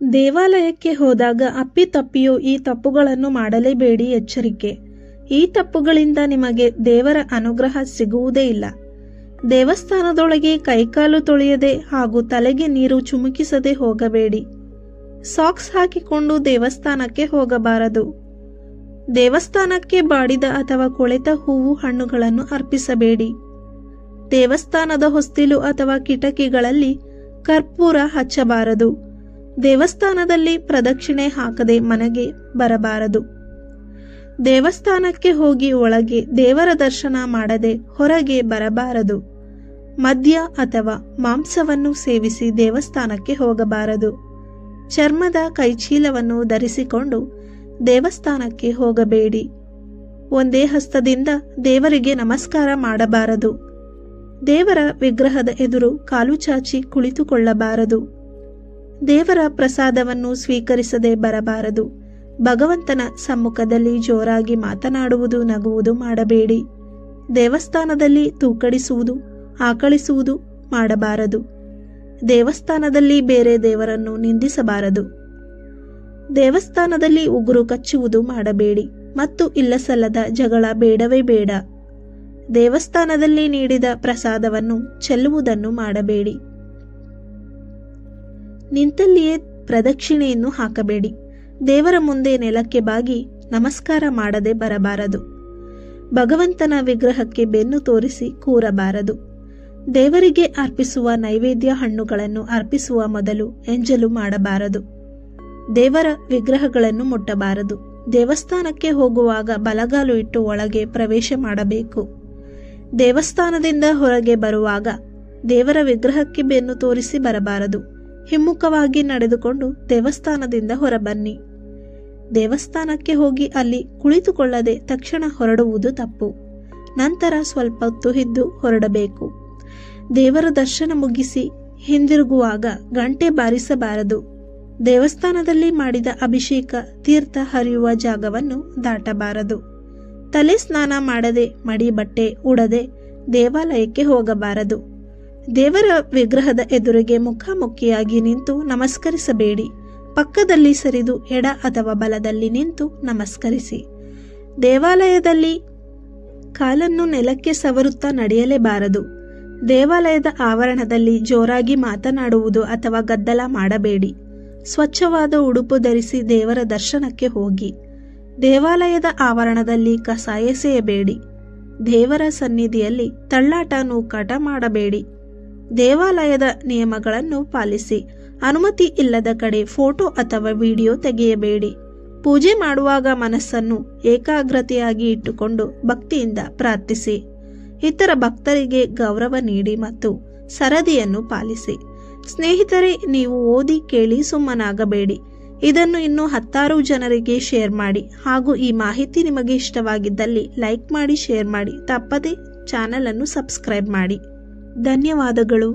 ದೇವಾಲಯಕ್ಕೆ ಹೋದಾಗ ಅಪ್ಪಿತಪ್ಪಿಯೂ ಈ ತಪ್ಪುಗಳನ್ನು ಮಾಡಲೇಬೇಡಿ. ಎಚ್ಚರಿಕೆ: ಈ ತಪ್ಪುಗಳಿಂದ ನಿಮಗೆ ದೇವರ ಅನುಗ್ರಹ ಸಿಗುವುದೇ ಇಲ್ಲ. ದೇವಸ್ಥಾನದೊಳಗೆ ಕೈಕಾಲು ತೊಳೆಯದೆ ಹಾಗೂ ತಲೆಗೆ ನೀರು ಚುಮುಕಿಸದೆ ಹೋಗಬೇಡಿ. ಸಾಕ್ಸ್ ಹಾಕಿಕೊಂಡು ದೇವಸ್ಥಾನಕ್ಕೆ ಹೋಗಬಾರದು. ದೇವಸ್ಥಾನಕ್ಕೆ ಬಾಡಿದ ಅಥವಾ ಕೊಳೆತ ಹೂವು ಹಣ್ಣುಗಳನ್ನು ಅರ್ಪಿಸಬೇಡಿ. ದೇವಸ್ಥಾನದ ಹೊಸ್ತಿಲು ಅಥವಾ ಕಿಟಕಿಗಳಲ್ಲಿ ಕರ್ಪೂರ ಹಚ್ಚಬಾರದು. ದೇವಸ್ಥಾನದಲ್ಲಿ ಪ್ರದಕ್ಷಿಣೆ ಹಾಕದೆ ಮನೆಗೆ ಬರಬಾರದು. ದೇವಸ್ಥಾನಕ್ಕೆ ಹೋಗಿ ಒಳಗೆ ದೇವರ ದರ್ಶನ ಮಾಡದೆ ಹೊರಗೆ ಬರಬಾರದು. ಮದ್ಯ ಅಥವಾ ಮಾಂಸವನ್ನು ಸೇವಿಸಿ ದೇವಸ್ಥಾನಕ್ಕೆ ಹೋಗಬಾರದು. ಚರ್ಮದ ಕೈಚೀಲವನ್ನು ಧರಿಸಿಕೊಂಡು ದೇವಸ್ಥಾನಕ್ಕೆ ಹೋಗಬೇಡಿ. ಒಂದೇ ಹಸ್ತದಿಂದ ದೇವರಿಗೆ ನಮಸ್ಕಾರ ಮಾಡಬಾರದು. ದೇವರ ವಿಗ್ರಹದ ಎದುರು ಕಾಲು ಚಾಚಿ ಕುಳಿತುಕೊಳ್ಳಬಾರದು. ದೇವರ ಪ್ರಸಾದವನ್ನು ಸ್ವೀಕರಿಸದೆ ಬರಬಾರದು. ಭಗವಂತನ ಸಮ್ಮುಖದಲ್ಲಿ ಜೋರಾಗಿ ಮಾತನಾಡುವುದು, ನಗುವುದು ಮಾಡಬೇಡಿ. ದೇವಸ್ಥಾನದಲ್ಲಿ ತೂಕಡಿಸುವುದು, ಆಕಳಿಸುವುದು ಮಾಡಬಾರದು. ದೇವಸ್ಥಾನದಲ್ಲಿ ಬೇರೆ ದೇವರನ್ನು ನಿಂದಿಸಬಾರದು. ದೇವಸ್ಥಾನದಲ್ಲಿ ಉಗುರು ಕಚ್ಚುವುದು ಮಾಡಬೇಡಿ ಮತ್ತು ಇಲ್ಲಸಲ್ಲದ ಜಗಳ ಬೇಡವೇ ಬೇಡ. ದೇವಸ್ಥಾನದಲ್ಲಿ ನೀಡಿದ ಪ್ರಸಾದವನ್ನು ಚೆಲ್ಲುವುದನ್ನು ಮಾಡಬೇಡಿ. ನಿಂತಲ್ಲಿಯೇ ಪ್ರದಕ್ಷಿಣೆಯನ್ನು ಹಾಕಬೇಡಿ. ದೇವರ ಮುಂದೆ ನೆಲಕ್ಕೆ ಬಾಗಿ ನಮಸ್ಕಾರ ಮಾಡದೆ ಬರಬಾರದು. ಭಗವಂತನ ವಿಗ್ರಹಕ್ಕೆ ಬೆನ್ನು ತೋರಿಸಿ ಕೂರಬಾರದು. ದೇವರಿಗೆ ಅರ್ಪಿಸುವ ನೈವೇದ್ಯ ಹಣ್ಣುಗಳನ್ನು ಅರ್ಪಿಸುವ ಮೊದಲು ಎಂಜಲು ಮಾಡಬಾರದು. ದೇವರ ವಿಗ್ರಹಗಳನ್ನು ಮುಟ್ಟಬಾರದು. ದೇವಸ್ಥಾನಕ್ಕೆ ಹೋಗುವಾಗ ಬಲಗಾಲು ಇಟ್ಟು ಒಳಗೆ ಪ್ರವೇಶ ಮಾಡಬೇಕು. ದೇವಸ್ಥಾನದಿಂದ ಹೊರಗೆ ಬರುವಾಗ ದೇವರ ವಿಗ್ರಹಕ್ಕೆ ಬೆನ್ನು ತೋರಿಸಿ ಬರಬಾರದು. ಹಿಮ್ಮುಖವಾಗಿ ನಡೆದುಕೊಂಡು ದೇವಸ್ಥಾನದಿಂದ ಹೊರಬನ್ನಿ. ದೇವಸ್ಥಾನಕ್ಕೆ ಹೋಗಿ ಅಲ್ಲಿ ಕುಳಿತುಕೊಳ್ಳದೆ ತಕ್ಷಣ ಹೊರಡುವುದು ತಪ್ಪು. ನಂತರ ಸ್ವಲ್ಪ ಹೊತ್ತು ಇದ್ದು ಹೊರಡಬೇಕು. ದೇವರ ದರ್ಶನ ಮುಗಿಸಿ ಹಿಂದಿರುಗುವಾಗ ಗಂಟೆ ಬಾರಿಸಬಾರದು. ದೇವಸ್ಥಾನದಲ್ಲಿ ಮಾಡಿದ ಅಭಿಷೇಕ ತೀರ್ಥ ಹರಿಯುವ ಜಾಗವನ್ನು ದಾಟಬಾರದು. ತಲೆ ಸ್ನಾನ ಮಾಡದೆ ಮಡಿ ಬಟ್ಟೆ ಉಡದೆ ದೇವಾಲಯಕ್ಕೆ ಹೋಗಬಾರದು. ದೇವರ ವಿಗ್ರಹದ ಎದುರಿಗೆ ಮುಖಾಮುಖಿಯಾಗಿ ನಿಂತು ನಮಸ್ಕರಿಸಬೇಡಿ. ಪಕ್ಕದಲ್ಲಿ ಸರಿದು ಎಡ ಅಥವಾ ಬಲದಲ್ಲಿ ನಿಂತು ನಮಸ್ಕರಿಸಿ. ದೇವಾಲಯದಲ್ಲಿ ಕಾಲನ್ನು ನೆಲಕ್ಕೆ ಸವರುತ್ತಾ ನಡೆಯಲೇಬಾರದು. ದೇವಾಲಯದ ಆವರಣದಲ್ಲಿ ಜೋರಾಗಿ ಮಾತನಾಡುವುದು ಅಥವಾ ಗದ್ದಲ ಮಾಡಬೇಡಿ. ಸ್ವಚ್ಛವಾದ ಉಡುಪು ಧರಿಸಿ ದೇವರ ದರ್ಶನಕ್ಕೆ ಹೋಗಿ. ದೇವಾಲಯದ ಆವರಣದಲ್ಲಿ ಕಸ ಎಸೆಯಬೇಡಿ. ದೇವರ ಸನ್ನಿಧಿಯಲ್ಲಿ ತಳ್ಳಾಟ ನೂಕಾಟ ಮಾಡಬೇಡಿ. ದೇವಾಲಯದ ನಿಯಮಗಳನ್ನು ಪಾಲಿಸಿ. ಅನುಮತಿ ಇಲ್ಲದ ಕಡೆ ಫೋಟೋ ಅಥವಾ ವಿಡಿಯೋ ತೆಗೆಯಬೇಡಿ. ಪೂಜೆ ಮಾಡುವಾಗ ಮನಸ್ಸನ್ನು ಏಕಾಗ್ರತೆಯಾಗಿ ಇಟ್ಟುಕೊಂಡು ಭಕ್ತಿಯಿಂದ ಪ್ರಾರ್ಥಿಸಿ. ಇತರ ಭಕ್ತರಿಗೆ ಗೌರವ ನೀಡಿ ಮತ್ತು ಸರದಿಯನ್ನು ಪಾಲಿಸಿ. ಸ್ನೇಹಿತರೆ, ನೀವು ಓದಿ ಕೇಳಿ ಸುಮ್ಮನಾಗಬೇಡಿ. ಇದನ್ನು ಇನ್ನೂ 10 ಜನರಿಗೆ ಶೇರ್ ಮಾಡಿ. ಹಾಗೂ ಈ ಮಾಹಿತಿ ನಿಮಗೆ ಇಷ್ಟವಾಗಿದ್ದಲ್ಲಿ ಲೈಕ್ ಮಾಡಿ, ಶೇರ್ ಮಾಡಿ. ತಪ್ಪದೆ ಚಾನಲ್ ಅನ್ನು ಸಬ್ಸ್ಕ್ರೈಬ್ ಮಾಡಿ. ಧನ್ಯವಾದಗಳು.